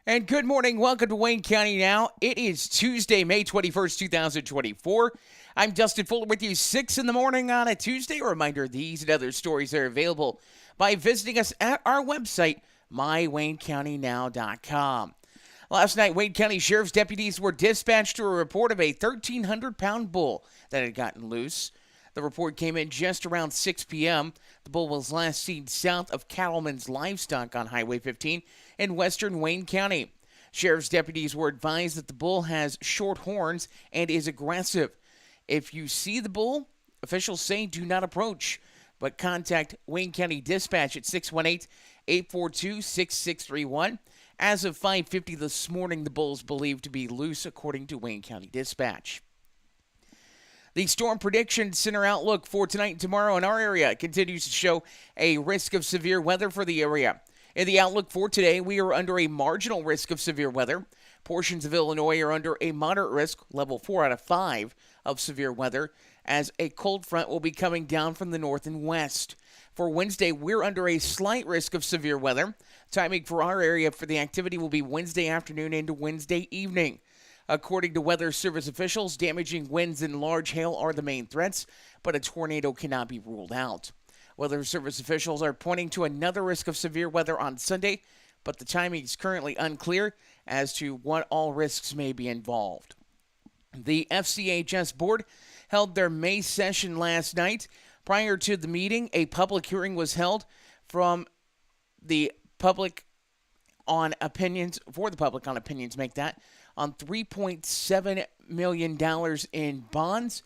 And good morning. Welcome to Wayne County Now. It is Tuesday, May 21st, 2024. I'm Dustin Fuller with you 6 in the morning on a Tuesday. A reminder, these and other stories are available by visiting us at our website, mywaynecountynow.com. Last night, Wayne County Sheriff's deputies were dispatched to a report of a 1,300-pound bull that had gotten loose. The report came in just around 6 p.m. The bull was last seen south of Cattleman's Livestock on Highway 15 in western Wayne County. Sheriff's deputies were advised that the bull has short horns and is aggressive. If you see the bull, officials say do not approach, but contact Wayne County Dispatch at 618-842-6631. As of 5:50 this morning, the bull is believed to be loose, according to Wayne County Dispatch. The Storm Prediction Center outlook for tonight and tomorrow in our area continues to show a risk of severe weather for the area. In the outlook for today, we are under a marginal risk of severe weather. Portions of Illinois are under a moderate risk, level 4 out of 5, of severe weather, as a cold front will be coming down from the north and west. For Wednesday, we're under a slight risk of severe weather. Timing for our area for the activity will be Wednesday afternoon into Wednesday evening. According to Weather Service officials, damaging winds and large hail are the main threats, but a tornado cannot be ruled out. Weather Service officials are pointing to another risk of severe weather on Sunday, but the timing is currently unclear as to what all risks may be involved. The FCHS board held their May session last night. Prior to the meeting, a public hearing was held from the public on opinions, for the public on opinions, on $3.7 million in bonds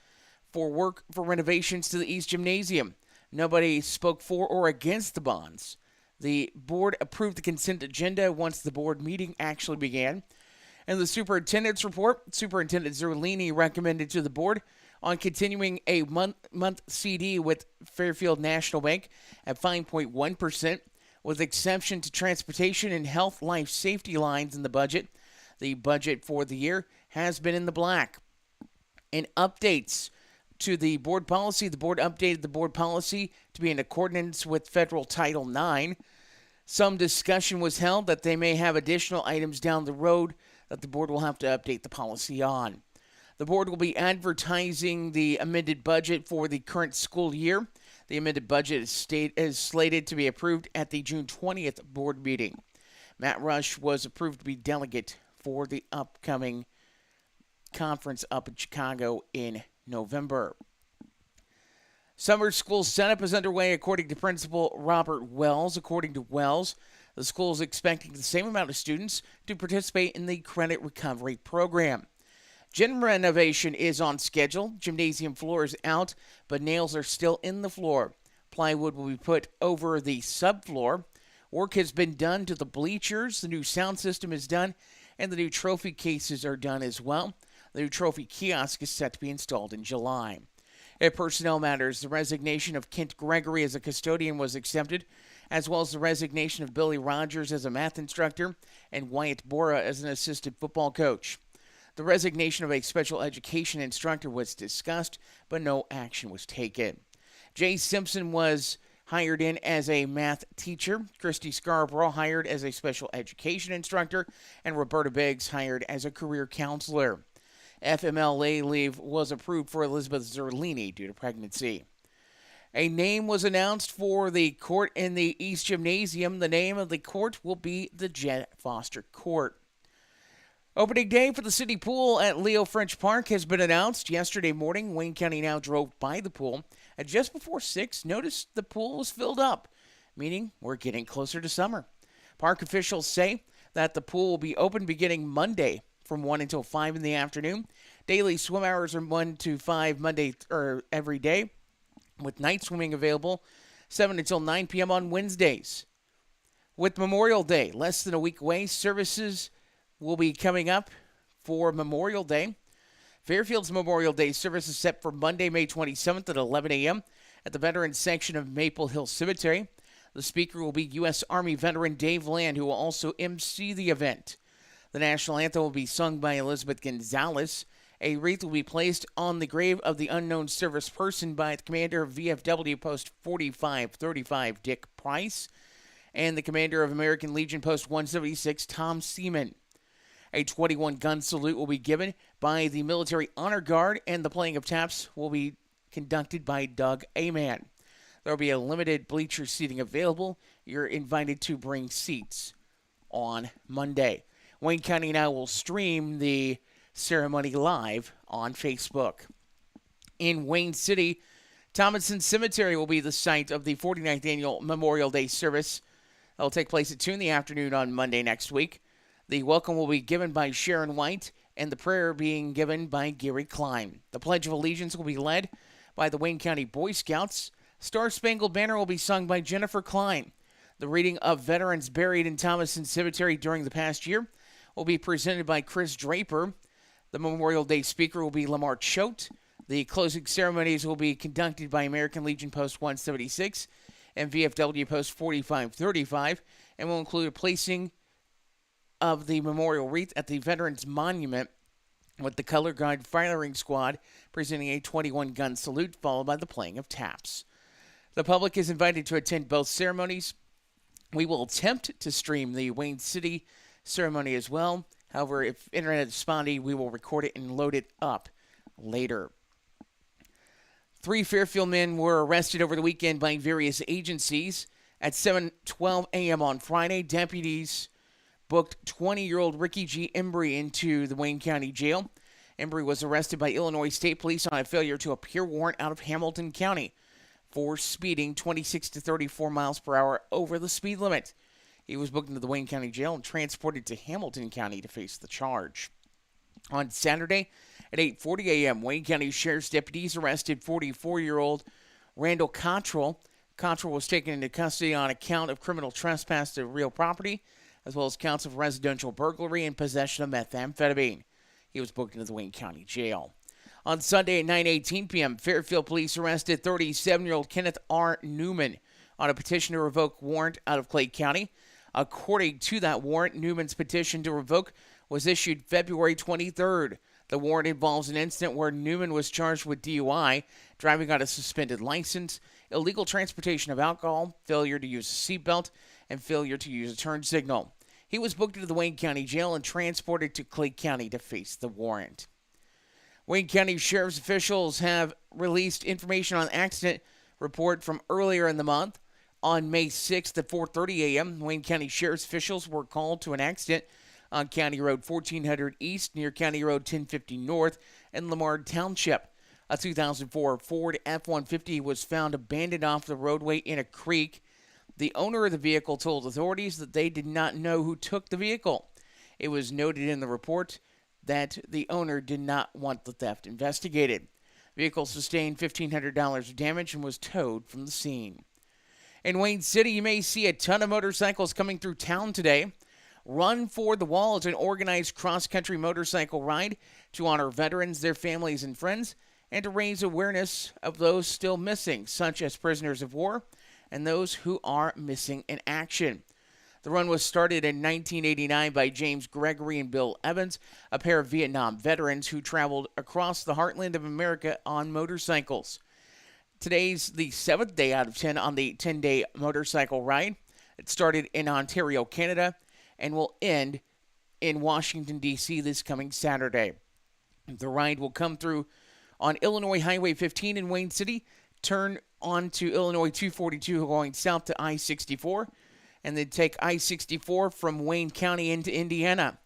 for work for renovations to the East Gymnasium. Nobody spoke for or against the bonds. The board approved the consent agenda once the board meeting actually began. In the superintendent's report, Superintendent Zerlini recommended to the board on continuing a month CD with Fairfield National Bank at 5.1%, with exception to transportation and health life safety lines in the budget. The budget for the year has been in the black. In updates to the board policy, the board updated the board policy to be in accordance with federal Title IX. Some discussion was held that they may have additional items down the road that the board will have to update the policy on. The board will be advertising the amended budget for the current school year. The amended budget is slated to be approved at the June 20th board meeting. Matt Rush was approved to be delegate for the upcoming conference up in Chicago in November. Summer school setup is underway according to Principal Robert Wells. According to Wells, the school is expecting the same amount of students to participate in the credit recovery program. Gym renovation is on schedule. Gymnasium floor is out, but nails are still in the floor. Plywood will be put over the subfloor. Work has been done to the bleachers. The new sound system is done, and the new trophy cases are done as well. The new trophy kiosk is set to be installed in July. At Personnel Matters, the resignation of Kent Gregory as a custodian was accepted, as well as the resignation of Billy Rogers as a math instructor and Wyatt Bora as an assistant football coach. The resignation of a special education instructor was discussed, but no action was taken. Jay Simpson was hired in as a math teacher, Christy Scarborough hired as a special education instructor, and Roberta Biggs hired as a career counselor. FMLA leave was approved for Elizabeth Zerlini due to pregnancy. A name was announced for the court in the East Gymnasium. The name of the court will be the Jed Foster Court. Opening day for the city pool at Leo French Park has been announced. Yesterday morning, Wayne County Now drove by the pool. At just before 6, noticed the pool was filled up, meaning we're getting closer to summer. Park officials say that the pool will be open beginning Monday from 1 until 5 in the afternoon. Daily swim hours are 1 to 5 Monday or every day, with night swimming available 7 until 9 p.m. on Wednesdays. With Memorial Day less than a week away, services will be coming up for Memorial Day. Fairfield's Memorial Day service is set for Monday, May 27th at 11 a.m. at the Veterans section of Maple Hill Cemetery. The speaker will be U.S. Army veteran Dave Land, who will also MC the event. The national anthem will be sung by Elizabeth Gonzalez. A wreath will be placed on the grave of the unknown service person by the commander of VFW Post 4535, Dick Price. and the commander of American Legion Post 176, Tom Seaman. A 21-gun salute will be given by the Military Honor Guard, and the playing of taps will be conducted by Doug Aman. There will be a limited bleacher seating available. You're invited to bring seats on Monday. Wayne County Now will stream the ceremony live on Facebook. In Wayne City, Thomason Cemetery will be the site of the 49th Annual Memorial Day service. That will take place at 2 in the afternoon on Monday next week. The welcome will be given by Sharon White, and the prayer being given by Gary Klein. The Pledge of Allegiance will be led by the Wayne County Boy Scouts. Star Spangled Banner will be sung by Jennifer Klein. The reading of veterans buried in Thomason Cemetery during the past year will be presented by Chris Draper. The Memorial Day speaker will be Lamar Choate. The closing ceremonies will be conducted by American Legion Post 176 and VFW Post 4535, and will include a placing of the memorial wreath at the Veterans Monument, with the Color Guard firing squad presenting a 21-gun salute, followed by the playing of taps. The public is invited to attend both ceremonies. We will attempt to stream the Wayne City ceremony as well. However, if internet is spotty, we will record it and load it up later. 3 Fairfield men were arrested over the weekend by various agencies. At 7:12 a.m. on Friday, deputies booked 20-year-old Ricky G. Embry into the Wayne County Jail. Embry was arrested by Illinois State Police on a failure to appear warrant out of Hamilton County for speeding 26 to 34 miles per hour over the speed limit. He was booked into the Wayne County Jail and transported to Hamilton County to face the charge. On Saturday at 8:40 a.m., Wayne County Sheriff's deputies arrested 44-year-old Randall Cottrell. Cottrell was taken into custody on account of criminal trespass to real property, as well as counts of residential burglary and possession of methamphetamine. He was booked into the Wayne County Jail. On Sunday at 9:18 p.m., Fairfield police arrested 37-year-old Kenneth R. Newman on a petition to revoke warrant out of Clay County. According to that warrant, Newman's petition to revoke was issued February 23rd. The warrant involves an incident where Newman was charged with DUI, driving on a suspended license, illegal transportation of alcohol, failure to use a seatbelt, and failure to use a turn signal. He was booked into the Wayne County Jail and transported to Clay County to face the warrant. Wayne County Sheriff's officials have released information on an accident report from earlier in the month. On May 6th at 4:30 a.m., Wayne County Sheriff's officials were called to an accident on County Road 1400 East near County Road 1050 North in Lamar Township. A 2004 Ford F-150 was found abandoned off the roadway in a creek. The owner of the vehicle told authorities that they did not know who took the vehicle. It was noted in the report that the owner did not want the theft investigated. The vehicle sustained $1,500 of damage and was towed from the scene. In Wayne City, you may see a ton of motorcycles coming through town today. Run for the Wall is an organized cross-country motorcycle ride to honor veterans, their families, and friends, and to raise awareness of those still missing, such as prisoners of war and those who are missing in action. The run was started in 1989 by James Gregory and Bill Evans, a pair of Vietnam veterans who traveled across the heartland of America on motorcycles. Today's the 7th day out of 10 on the 10-day motorcycle ride. It started in Ontario, Canada, and will end in Washington, D.C. this coming Saturday. The ride will come through on Illinois Highway 15 in Wayne City, turn onto Illinois 242 going south to I-64, and then take I-64 from Wayne County into Indiana.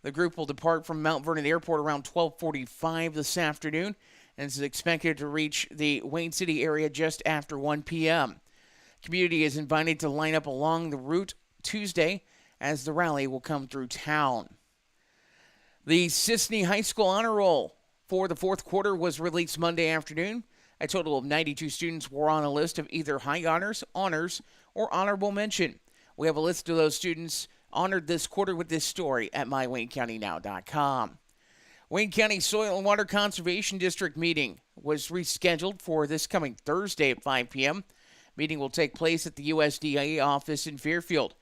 The group will depart from Mount Vernon Airport around 12:45 this afternoon, and is expected to reach the Wayne City area just after 1 p.m. Community is invited to line up along the route Tuesday as the rally will come through town. The Sisney High School Honor Roll for the fourth quarter was released Monday afternoon. A total of 92 students were on a list of either high honors, or honorable mention. We have a list of those students honored this quarter with this story at mywaynecountynow.com. Wayne County Soil and Water Conservation District meeting was rescheduled for this coming Thursday at 5 p.m. Meeting will take place at the USDA office in Fairfield.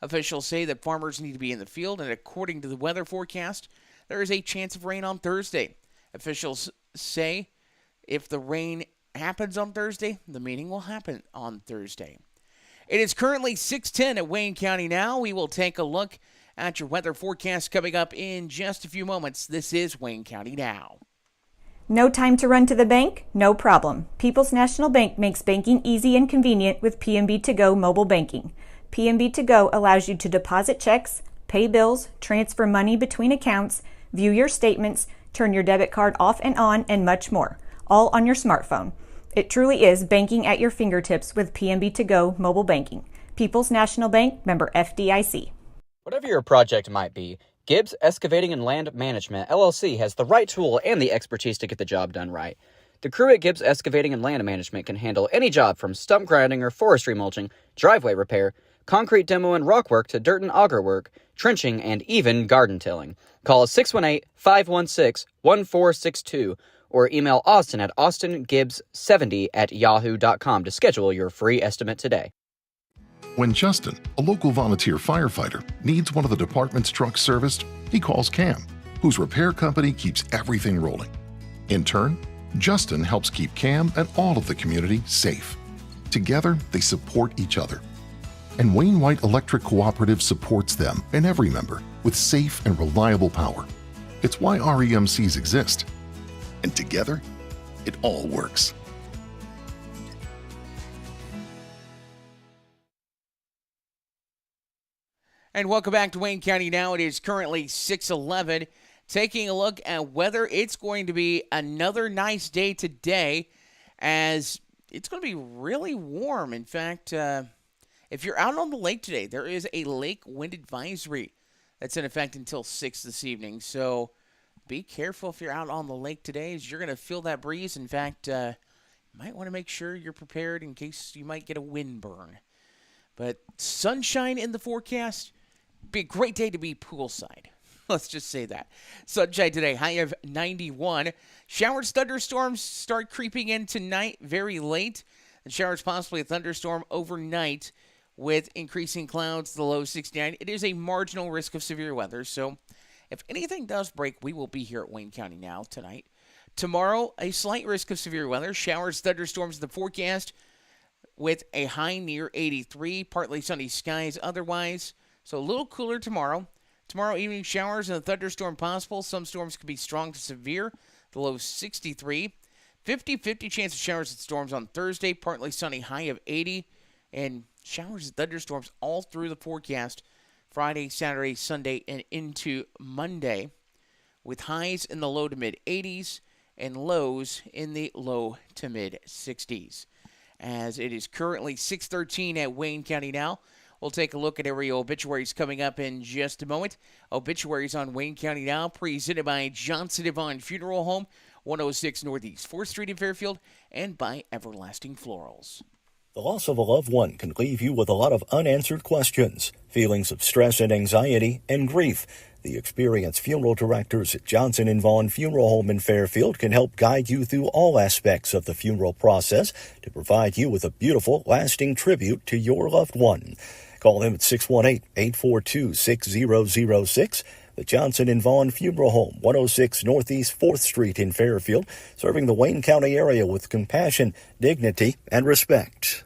Officials say that farmers need to be in the field, and according to the weather forecast, there is a chance of rain on Thursday. Officials say if the rain happens on Thursday, the meeting will happen on Thursday. It is currently 6:10 at Wayne County now. We will take a look at your weather forecast coming up in just a few moments. This is Wayne County Now. No time to run to the bank? No problem. People's National Bank makes banking easy and convenient with PNB To Go mobile banking. PNB To Go allows you to deposit checks, pay bills, transfer money between accounts, view your statements, turn your debit card off and on, and much more, all on your smartphone. It truly is banking at your fingertips with PNB To Go mobile banking. People's National Bank, member FDIC. Whatever your project might be, Gibbs Excavating and Land Management, LLC has the right tool and the expertise to get the job done right. The crew at Gibbs Excavating and Land Management can handle any job from stump grinding or forestry mulching, driveway repair, concrete demo and rock work to dirt and auger work, trenching, and even garden tilling. Call us 618-516-1462 or email Austin at austingibbs70@yahoo.com to schedule your free estimate today. When Justin, a local volunteer firefighter, needs one of the department's trucks serviced, he calls Cam, whose repair company keeps everything rolling. In turn, Justin helps keep Cam and all of the community safe. Together, they support each other. And Wayne White Electric Cooperative supports them and every member with safe and reliable power. It's why REMCs exist. And together, it all works. And welcome back to Wayne County Now. It is currently 6:11. Taking a look at weather, it's going to be another nice day today as it's going to be really warm. In fact, if you're out on the lake today, there is a lake wind advisory that's in effect until 6 this evening. So be careful if you're out on the lake today as you're going to feel that breeze. In fact, you might want to make sure you're prepared in case you might get a wind burn. But sunshine in the forecast. Be a great day to be poolside. Let's just say that. Sunshine today, high of 91. Showers, thunderstorms start creeping in tonight very late. And showers, possibly a thunderstorm overnight with increasing clouds, the low 69. It is a marginal risk of severe weather. So if anything does break, we will be here at Wayne County Now tonight. Tomorrow, a slight risk of severe weather. Showers, thunderstorms in the forecast with a high near 83. Partly sunny skies otherwise. So a little cooler tomorrow. Tomorrow evening, showers and a thunderstorm possible. Some storms could be strong to severe. The low 63. 50-50 chance of showers and storms on Thursday. Partly sunny, high of 80. And showers and thunderstorms all through the forecast. Friday, Saturday, Sunday, and into Monday. With highs in the low to mid 80s and lows in the low to mid 60s. As it is currently 6:13 at Wayne County Now. We'll take a look at area obituaries coming up in just a moment. Obituaries on Wayne County Now, presented by Johnson Yvonne Funeral Home, 106 Northeast 4th Street in Fairfield, and by Everlasting Florals. The loss of a loved one can leave you with a lot of unanswered questions, feelings of stress and anxiety, and grief. The experienced funeral directors at Johnson & Vaughn Funeral Home in Fairfield can help guide you through all aspects of the funeral process to provide you with a beautiful, lasting tribute to your loved one. Call them at 618-842-6006. The Johnson & Vaughn Funeral Home, 106 Northeast 4th Street in Fairfield, serving the Wayne County area with compassion, dignity, and respect.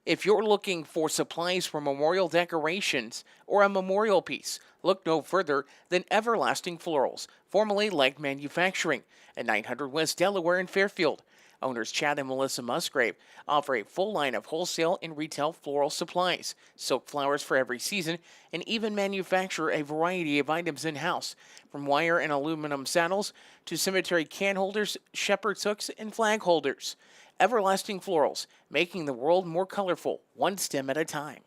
If you're looking for supplies for memorial decorations or a memorial piece, look no further than Everlasting Florals, formerly Leg Manufacturing, at 900 West Delaware in Fairfield. Owners Chad and Melissa Musgrave offer a full line of wholesale and retail floral supplies, silk flowers for every season, and even manufacture a variety of items in-house, from wire and aluminum saddles to cemetery can holders, shepherd's hooks, and flag holders. Everlasting Florals, making the world more colorful, one stem at a time.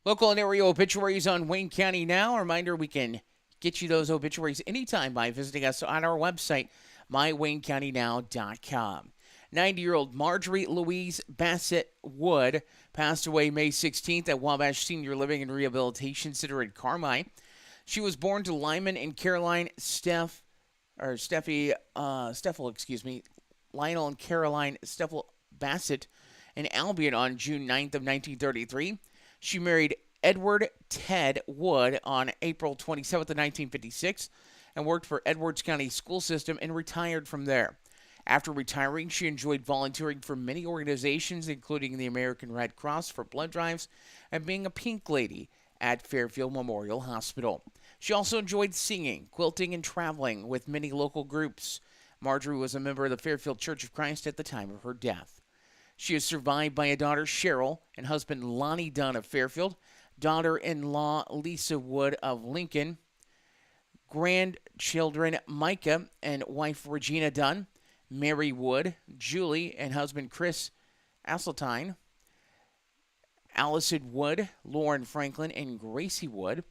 Local and area obituaries on Wayne County Now. A reminder, we can get you those obituaries anytime by visiting us on our website, mywaynecountynow.com. 90-year-old Marjorie Louise Bassett Wood passed away May 16th at Wabash Senior Living and Rehabilitation Center in Carmi. She was born to Lyman and Caroline Lionel and Caroline Steffel Bassett in Albion on June 9th of 1933. She married Edward Ted Wood on April 27th of 1956 and worked for Edwards County School System and retired from there. After retiring, she enjoyed volunteering for many organizations, including the American Red Cross for blood drives and being a pink lady at Fairfield Memorial Hospital. She also enjoyed singing, quilting, and traveling with many local groups. Marjorie was a member of the Fairfield Church of Christ at the time of her death. She is survived by a daughter, Cheryl, and husband Lonnie Dunn of Fairfield, daughter-in-law Lisa Wood of Lincoln, grandchildren Micah and wife Regina Dunn, Mary Wood, Julie, and husband Chris Asseltine, Allison Wood, Lauren Franklin, and Gracie Wood,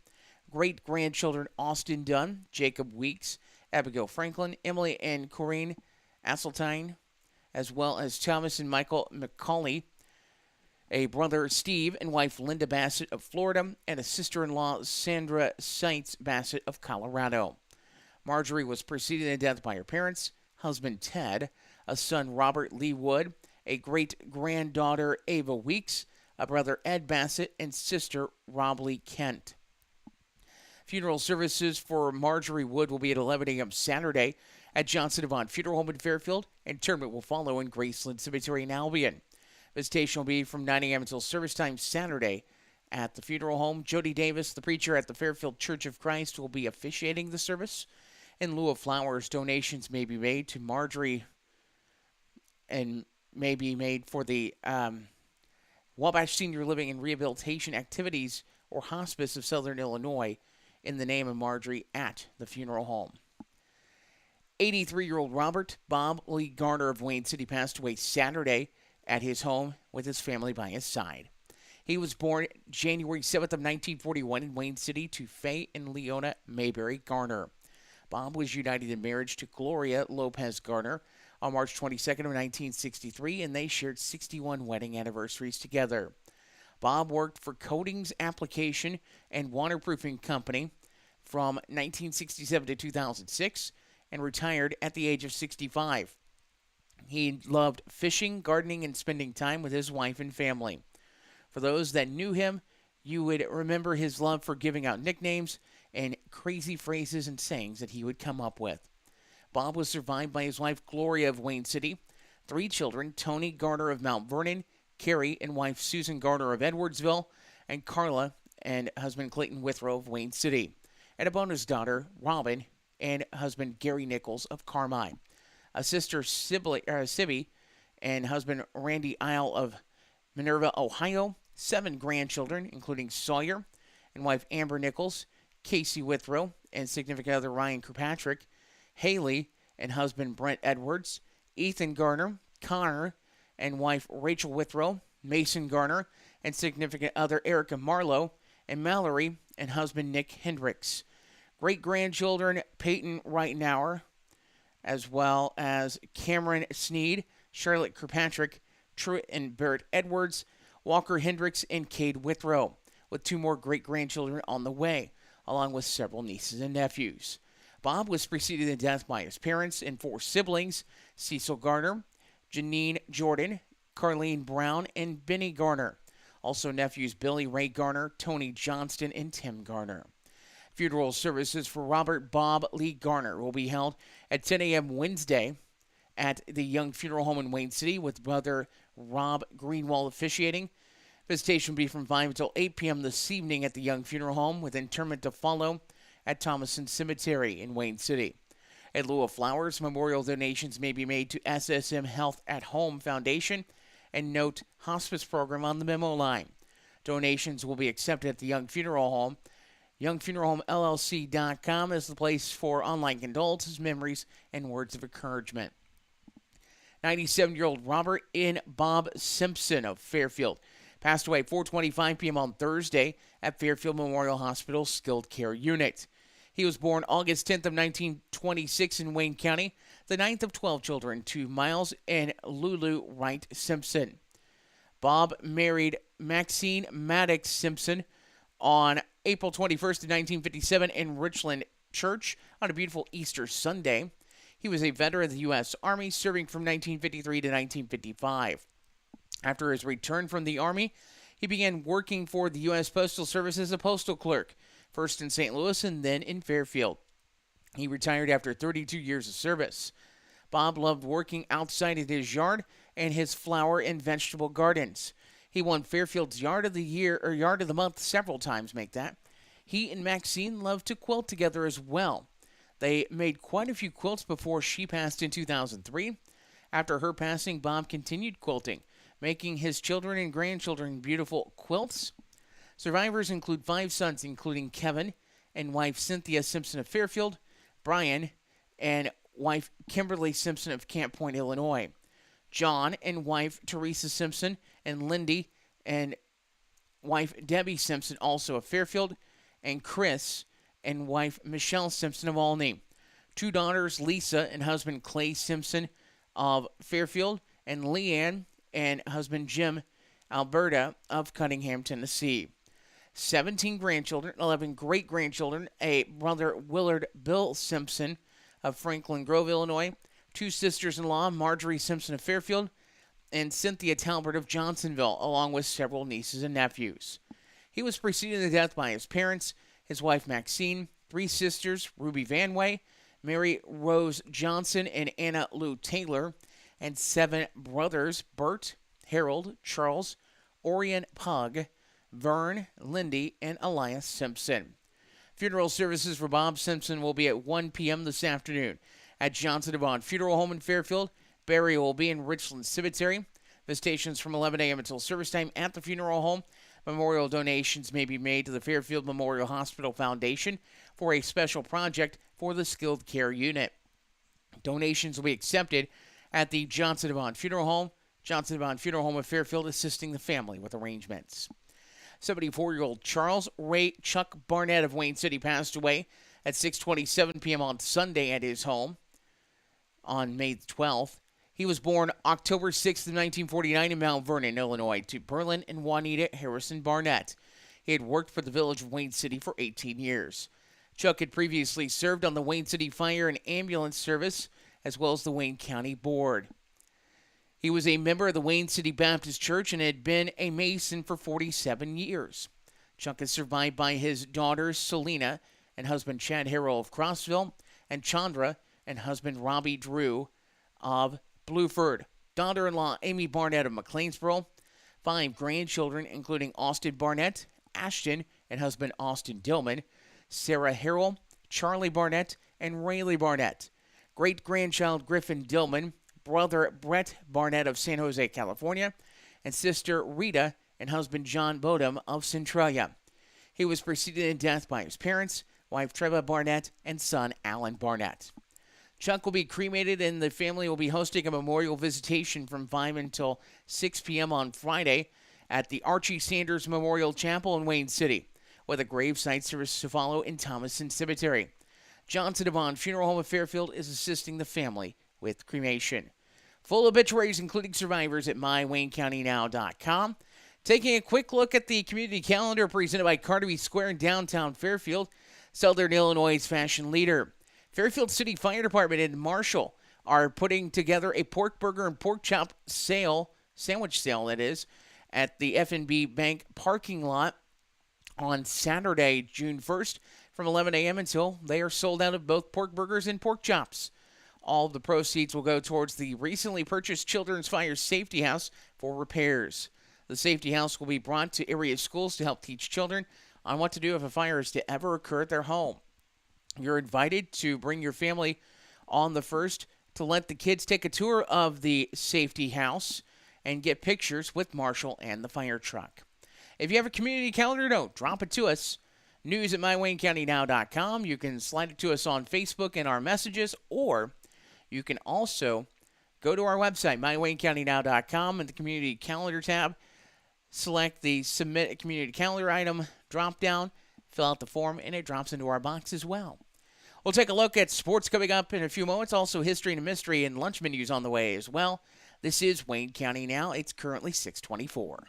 great-grandchildren Austin Dunn, Jacob Weeks, Abigail Franklin, Emily and Corinne Asseltine, as well as Thomas and Michael McCauley, a brother Steve and wife Linda Bassett of Florida, and a sister-in-law Sandra Seitz Bassett of Colorado. Marjorie was preceded in death by her parents, husband Ted, a son Robert Lee Wood, a great-granddaughter Ava Weeks, a brother Ed Bassett, and sister Rob Lee Kent. Funeral services for Marjorie Wood will be at 11 a.m. Saturday at Johnson Devon Funeral Home in Fairfield. Interment will follow in Graceland Cemetery in Albion. Visitation will be from 9 a.m. until service time Saturday at the funeral home. Jody Davis, the preacher at the Fairfield Church of Christ, will be officiating the service. In lieu of flowers, donations may be made to Marjorie and may be made for the Wabash Senior Living and Rehabilitation Activities or Hospice of Southern Illinois in the name of Marjorie at the funeral home. 83-year-old Robert Bob Lee Garner of Wayne City passed away Saturday at his home with his family by his side. He was born January 7th of 1941 in Wayne City to Faye and Leona Mayberry Garner. Bob was united in marriage to Gloria Lopez Garner on March 22nd of 1963, and they shared 61 wedding anniversaries together. Bob worked for Coatings Application and Waterproofing Company from 1967 to 2006 and retired at the age of 65. He loved fishing, gardening, and spending time with his wife and family. For those that knew him, you would remember his love for giving out nicknames and crazy phrases and sayings that he would come up with. Bob was survived by his wife Gloria of Wayne City, 3 children, Tony Garner of Mount Vernon, Carrie and wife Susan Garner of Edwardsville, and Carla and husband Clayton Withrow of Wayne City, and a bonus daughter, Robin, and husband Gary Nichols of Carmine, a sister Sibby, and husband Randy Isle of Minerva, Ohio, 7 grandchildren, including Sawyer, and wife Amber Nichols, Casey Withrow, and significant other Ryan Kirkpatrick, Haley, and husband Brent Edwards, Ethan Garner, Connor, and wife Rachel Withrow, Mason Garner, and significant other Erica Marlowe, and Mallory, and husband Nick Hendricks. Great-grandchildren Peyton Reitenauer, as well as Cameron Sneed, Charlotte Kirkpatrick, Truett and Barrett Edwards, Walker Hendricks, and Cade Withrow, with 2 more great-grandchildren on the way, along with several nieces and nephews. Bob was preceded in death by his parents and 4 siblings, Cecil Garner, Janine Jordan, Carlene Brown, and Benny Garner. Also nephews Billy Ray Garner, Tony Johnston, and Tim Garner. Funeral services for Robert Bob Lee Garner will be held at 10 a.m. Wednesday at the Young Funeral Home in Wayne City, with brother Rob Greenwald officiating. Visitation will be from 5 until 8 p.m. this evening at the Young Funeral Home, with interment to follow at Thomason Cemetery in Wayne City. In lieu of flowers, memorial donations may be made to SSM Health at Home Foundation and Note Hospice Program on the memo line. Donations will be accepted at the Young Funeral Home. YoungFuneralHomeLLC.com is the place for online condolences, memories, and words of encouragement. 97-year-old Robert N. Bob Simpson of Fairfield passed away at 4:25 p.m. on Thursday at Fairfield Memorial Hospital Skilled Care Unit. He was born August 10th of 1926 in Wayne County, the 9th of 12 children to Miles and Lulu Wright Simpson. Bob married Maxine Maddox Simpson on April 21st of 1957 in Richland Church on a beautiful Easter Sunday. He was a veteran of the U.S. Army, serving from 1953 to 1955. After his return from the Army, he began working for the U.S. Postal Service as a postal clerk, first in St. Louis and then in Fairfield. He retired after 32 years of service. Bob loved working outside of his yard and his flower and vegetable gardens. He won Fairfield's Yard of the Year or Yard of the Month several times, make that. He and Maxine loved to quilt together as well. They made quite a few quilts before she passed in 2003. After her passing, Bob continued quilting, making his children and grandchildren beautiful quilts. Survivors include 5 sons, including Kevin and wife Cynthia Simpson of Fairfield, Brian and wife Kimberly Simpson of Camp Point, Illinois, John and wife Teresa Simpson, and Lindy and wife Debbie Simpson, also of Fairfield, and Chris and wife Michelle Simpson of Olney. 2 daughters, Lisa and husband Clay Simpson of Fairfield, and Leanne and husband Jim Alberta of Cunningham, Tennessee. 17 grandchildren, 11 great-grandchildren, a brother Willard Bill Simpson of Franklin Grove, Illinois, 2 sisters-in-law, Marjorie Simpson of Fairfield, and Cynthia Talbert of Johnsonville, along with several nieces and nephews. He was preceded to death by his parents, his wife Maxine, 3 sisters, Ruby Vanway, Mary Rose Johnson, and Anna Lou Taylor, and 7 brothers, Bert, Harold, Charles, Orion Pug, Vern, Lindy, and Elias Simpson. Funeral services for Bob Simpson will be at 1 p.m. this afternoon at Johnson Devon Funeral Home in Fairfield. Burial will be in Richland Cemetery. Visitations from 11 a.m. until service time at the funeral home. Memorial donations may be made to the Fairfield Memorial Hospital Foundation for a special project for the Skilled Care Unit. Donations will be accepted at the Johnson Devon Funeral Home. Johnson Devon Funeral Home of Fairfield, assisting the family with arrangements. 74-year-old Charles Ray Chuck Barnett of Wayne City passed away at 6:27 p.m. on Sunday at his home on May 12th. He was born October 6th, 1949 in Mount Vernon, Illinois, to Berlin and Juanita Harrison Barnett. He had worked for the village of Wayne City for 18 years. Chuck had previously served on the Wayne City Fire and Ambulance Service, as well as the Wayne County Board. He was a member of the Wayne City Baptist Church and had been a Mason for 47 years. Chuck is survived by his daughters, Selena and husband Chad Harrell of Crossville, and Chandra and husband Robbie Drew of Bluford, daughter-in-law Amy Barnett of McLeansboro, 5 grandchildren, including Austin Barnett, Ashton and husband Austin Dillman, Sarah Harrell, Charlie Barnett, and Rayleigh Barnett, great-grandchild Griffin Dillman, brother Brett Barnett of San Jose, California, and sister Rita and husband John Bodum of Centralia. He was preceded in death by his parents, wife Treva Barnett, and son Alan Barnett. Chuck will be cremated, and the family will be hosting a memorial visitation from 5 until 6 p.m. on Friday at the Archie Sanders Memorial Chapel in Wayne City, with a gravesite service to follow in Thomason Cemetery. Johnson Devon Funeral Home of Fairfield is assisting the family with cremation. Full obituaries, including survivors, at mywaynecountynow.com. Taking a quick look at the community calendar presented by Carnaby Square in downtown Fairfield, Southern Illinois' fashion leader. Fairfield City Fire Department and Marshall are putting together a pork burger and pork chop sandwich sale, that is, at the F&B Bank parking lot on Saturday, June 1st, from 11 a.m. until they are sold out of both pork burgers and pork chops. All of the proceeds will go towards the recently purchased Children's Fire Safety House for repairs. The safety house will be brought to area schools to help teach children on what to do if a fire is to ever occur at their home. You're invited to bring your family on the 1st to let the kids take a tour of the safety house and get pictures with Marshall and the fire truck. If you have a community calendar note, drop it to us. News at mywaynecountynow.com. You can slide it to us on Facebook in our messages, or you can also go to our website, mywaynecountynow.com, and the community calendar tab. Select the Submit a Community Calendar item drop-down, fill out the form, and it drops into our box as well. We'll take a look at sports coming up in a few moments, also history and mystery and lunch menus on the way as well. This is Wayne County Now. It's currently 6:24.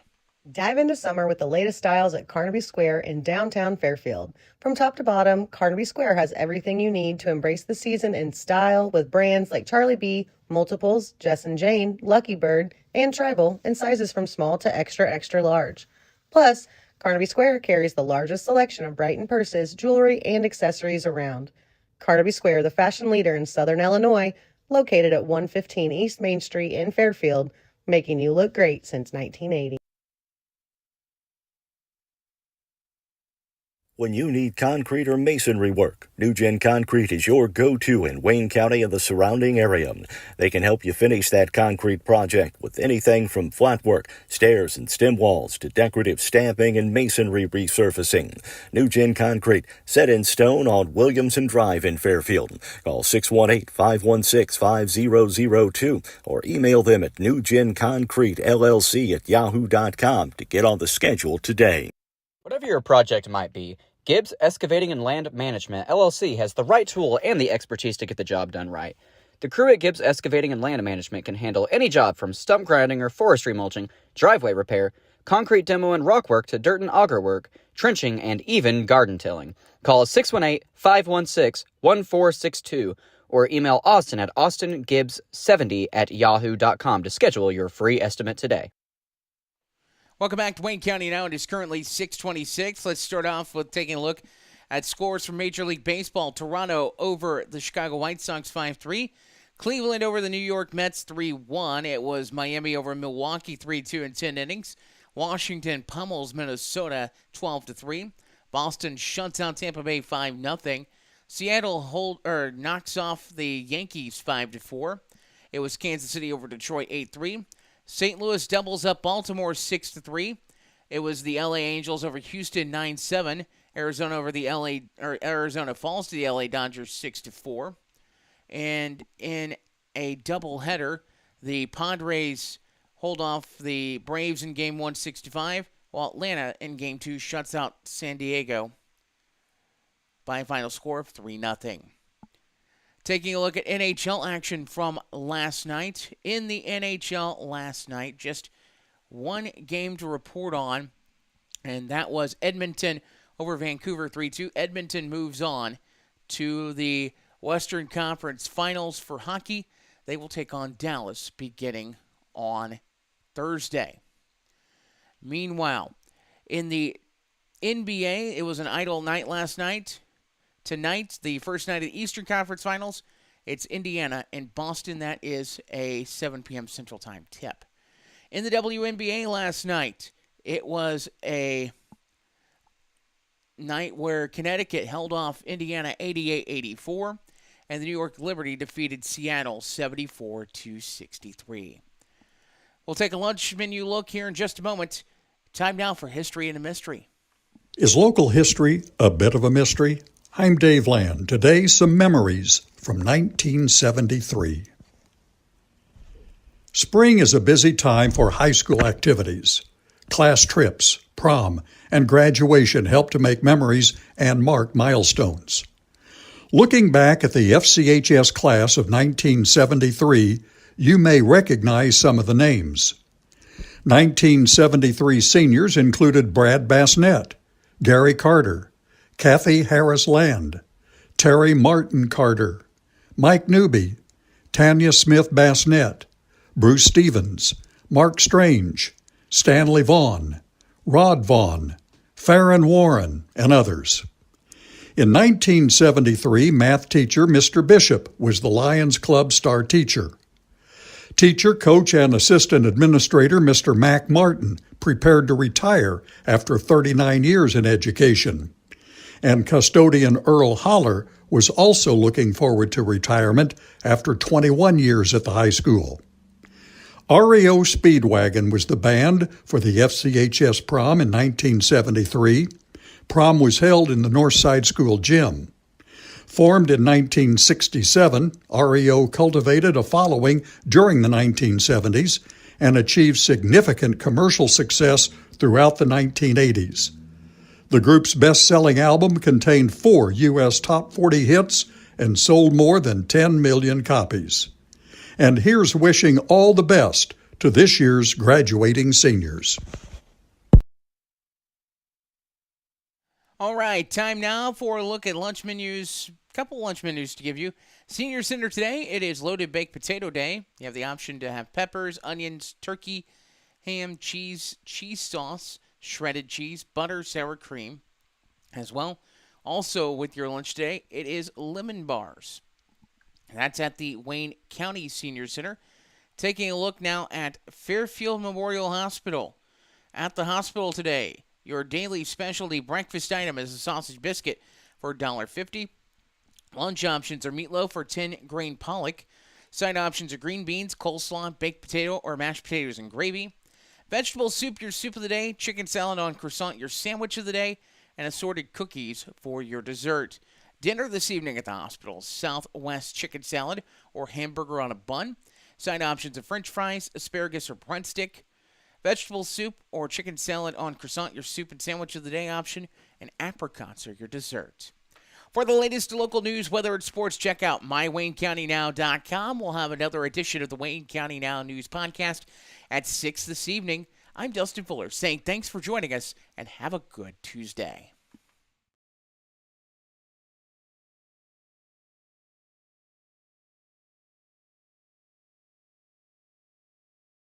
Dive into summer with the latest styles at Carnaby Square in downtown Fairfield. From top to bottom, Carnaby Square has everything you need to embrace the season in style with brands like Charlie B, Multiples, Jess & Jane, Lucky Bird, and Tribal in sizes from small to extra, extra large. Plus, Carnaby Square carries the largest selection of Brighton purses, jewelry, and accessories around. Carnaby Square, the fashion leader in Southern Illinois, located at 115 East Main Street in Fairfield, making you look great since 1980. When you need concrete or masonry work, New Gen Concrete is your go-to in Wayne County and the surrounding area. They can help you finish that concrete project with anything from flat work, stairs and stem walls to decorative stamping and masonry resurfacing. New Gen Concrete, set in stone on Williamson Drive in Fairfield. Call 618-516-5002 or email them at newgenconcretellc@yahoo.com to get on the schedule today. Whatever your project might be, Gibbs Excavating and Land Management LLC has the right tool and the expertise to get the job done right. The crew at Gibbs Excavating and Land Management can handle any job from stump grinding or forestry mulching, driveway repair, concrete demo and rock work to dirt and auger work, trenching, and even garden tilling. Call 618-516-1462 or email Austin at austingibbs70@yahoo.com to schedule your free estimate today. Welcome back to Wayne County now. It is currently 6:26. Let's start off with taking a look at scores from Major League Baseball. Toronto over the Chicago White Sox 5-3. Cleveland over the New York Mets 3-1. It was Miami over Milwaukee 3-2 in 10 innings. Washington pummels Minnesota 12-3. Boston shuts out Tampa Bay 5-0. Seattle knocks off the Yankees 5-4. It was Kansas City over Detroit 8-3. St. Louis doubles up Baltimore 6-3. It was the LA Angels over Houston 9-7. Arizona falls to the LA Dodgers 6-4. And in a doubleheader, the Padres hold off the Braves in Game 1 6-5, while Atlanta in Game 2 shuts out San Diego by a final score of 3-0. Taking a look at NHL action from last night. In the NHL last night, just one game to report on, and that was Edmonton over Vancouver 3-2. Edmonton moves on to the Western Conference Finals for hockey. They will take on Dallas beginning on Thursday. Meanwhile, in the NBA, it was an idle night last night. Tonight, the first night of the Eastern Conference Finals, it's Indiana and Boston. That is a 7 p.m. Central Time tip. In the WNBA last night, it was a night where Connecticut held off Indiana 88-84, and the New York Liberty defeated Seattle 74-63. We'll take a lunch menu look here in just a moment. Time now for History and a Mystery. Is local history a bit of a mystery? I'm Dave Land. Today, some memories from 1973. Spring is a busy time for high school activities. Class trips, prom, and graduation help to make memories and mark milestones. Looking back at the FCHS class of 1973, you may recognize some of the names. 1973 seniors included Brad Bassnett, Gary Carter, Kathy Harris Land, Terry Martin Carter, Mike Newby, Tanya Smith Bassnett, Bruce Stevens, Mark Strange, Stanley Vaughn, Rod Vaughn, Farron Warren, and others. In 1973, math teacher Mr. Bishop was the Lions Club star teacher. Teacher, coach, and assistant administrator Mr. Mac Martin prepared to retire after 39 years in education. And custodian Earl Holler was also looking forward to retirement after 21 years at the high school. REO Speedwagon was the band for the FCHS prom in 1973. Prom was held in the Northside School gym. Formed in 1967, REO cultivated a following during the 1970s and achieved significant commercial success throughout the 1980s. The group's best-selling album contained 4 U.S. Top 40 hits and sold more than 10 million copies. And here's wishing all the best to this year's graduating seniors. All right, time now for a look at lunch menus. A couple lunch menus to give you. Senior Center today, it is loaded baked potato day. You have the option to have peppers, onions, turkey, ham, cheese sauce, shredded cheese, butter, sour cream as well. Also, with your lunch today, it is lemon bars. That's at the Wayne County Senior Center. Taking a look now at Fairfield Memorial Hospital. At the hospital today, your daily specialty breakfast item is a sausage biscuit for $1.50. Lunch options are meatloaf or 10-grain pollock. Side options are green beans, coleslaw, baked potato, or mashed potatoes and gravy. Vegetable soup, your soup of the day. Chicken salad on croissant, your sandwich of the day. And assorted cookies for your dessert. Dinner this evening at the hospital, Southwest chicken salad or hamburger on a bun. Side options are french fries, asparagus, or breadstick. Vegetable soup or chicken salad on croissant, your soup and sandwich of the day option. And apricots are your dessert. For the latest local news, weather, and sports, check out mywaynecountynow.com. We'll have another edition of the Wayne County Now News Podcast at 6 this evening. I'm Dustin Fuller saying thanks for joining us and have a good Tuesday.